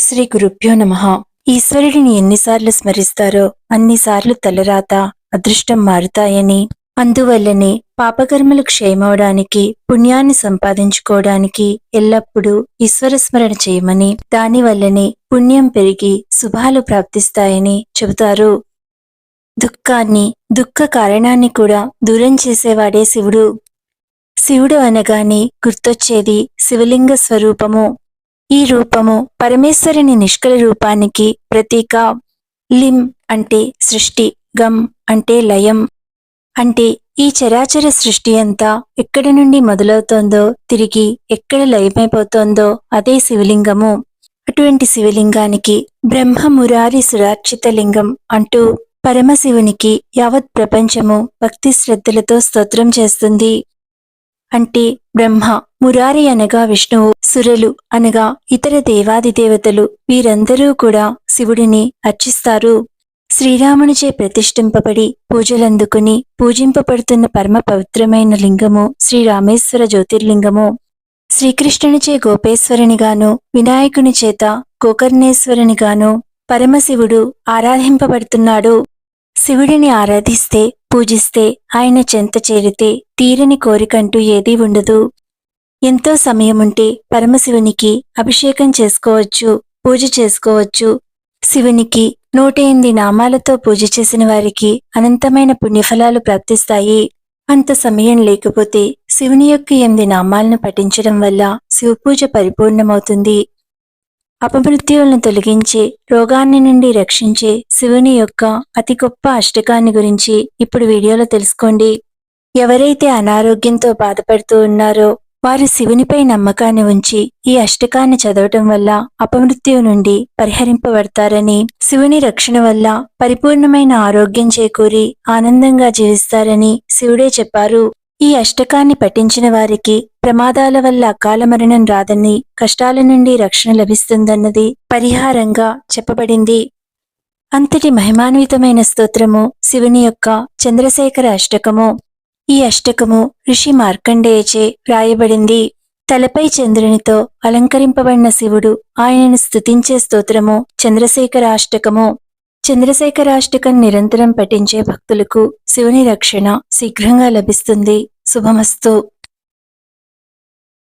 శ్రీ గురుభ్యో నమః. ఈశ్వరుడిని ఎన్నిసార్లు స్మరిస్తారో అన్నిసార్లు తలరాత అదృష్టం మారుతాయని, అందువల్లనే పాపకర్మలు క్షయమవడానికి, పుణ్యాన్ని సంపాదించుకోవడానికి ఎల్లప్పుడూ ఈశ్వర స్మరణ చేయమని, దానివల్లనే పుణ్యం పెరిగి శుభాలు ప్రాప్తిస్తాయని చెబుతారు. దుఃఖాన్ని, దుఃఖ కారణాన్ని కూడా దూరం చేసేవాడే శివుడు. శివుడు అనగానే గుర్తొచ్చేది శివలింగ స్వరూపము. ఈ రూపము పరమేశ్వరుని నిష్కల రూపానికి ప్రతీక. లిం అంటే సృష్టి, గం అంటే లయం. అంటే ఈ చరాచర సృష్టి అంతా ఎక్కడి నుండి మొదలవుతోందో, తిరిగి ఎక్కడ లయమైపోతోందో అదే శివలింగము. అటువంటి శివలింగానికి బ్రహ్మ మురారి సురార్చిత లింగం అంటూ పరమశివునికి యావత్ ప్రపంచము భక్తి శ్రద్ధలతో స్తోత్రం చేస్తుంది. అంటే బ్రహ్మ, మురారి అనగా విష్ణువు, సురలు అనగా ఇతర దేవాది దేవతలు, వీరందరూ కూడా శివుడిని అర్చిస్తారు. శ్రీరామునిచే ప్రతిష్ఠింపబడి పూజలందుకుని పూజింపబడుతున్న పరమ పవిత్రమైన లింగము శ్రీరామేశ్వర జ్యోతిర్లింగము. శ్రీకృష్ణునిచే గోపేశ్వరునిగాను, వినాయకుని చేత గోకర్ణేశ్వరునిగాను పరమశివుడు ఆరాధింపబడుతున్నాడు. శివుడిని ఆరాధిస్తే, పూజిస్తే, ఆయన చెంత చేరితే తీరని కోరికంటూ ఏదీ ఉండదు. ఎంతో సమయముంటే పరమశివునికి అభిషేకం చేసుకోవచ్చు, పూజ చేసుకోవచ్చు. శివునికి 108 నామాలతో పూజ చేసిన వారికి అనంతమైన పుణ్యఫలాలు ప్రాప్తిస్తాయి. అంత సమయం లేకపోతే శివుని యొక్క 8 నామాలను పఠించడం వల్ల శివపూజ పరిపూర్ణమవుతుంది. అపమృత్యువులను తొలగించే, రోగాన్ని నుండి రక్షించే శివుని యొక్క అతి గొప్ప అష్టకాన్ని గురించి ఇప్పుడు వీడియోలో తెలుసుకోండి. ఎవరైతే అనారోగ్యంతో బాధపడుతూ ఉన్నారో వారు శివునిపై నమ్మకాన్ని ఉంచి ఈ అష్టకాన్ని చదవటం వల్ల అపమృత్యువు నుండి పరిహరింపబడతారని, శివుని రక్షణ వల్ల పరిపూర్ణమైన ఆరోగ్యం చేకూరి ఆనందంగా జీవిస్తారని శివుడే చెప్పారు. ఈ అష్టకాన్ని పఠించిన వారికి ప్రమాదాల వల్ల అకాల మరణం రాదని, కష్టాల నుండి రక్షణ లభిస్తుందన్నది పరిహారంగా చెప్పబడింది. అంతటి మహిమాన్వితమైన స్తోత్రము శివుని యొక్క చంద్రశేఖర అష్టకము. ఈ అష్టకము ఋషి మార్కండేయచే వ్రాయబడింది. తలపై చంద్రునితో అలంకరింపబడిన శివుడు ఆయనను స్తుతించే స్తోత్రము చంద్రశేఖరాష్టకము. చంద్రశేఖరాష్టకం నిరంతరం పఠించే భక్తులకు శివుని రక్షణ శీఘ్రంగా లభిస్తుంది. శుభమస్తు.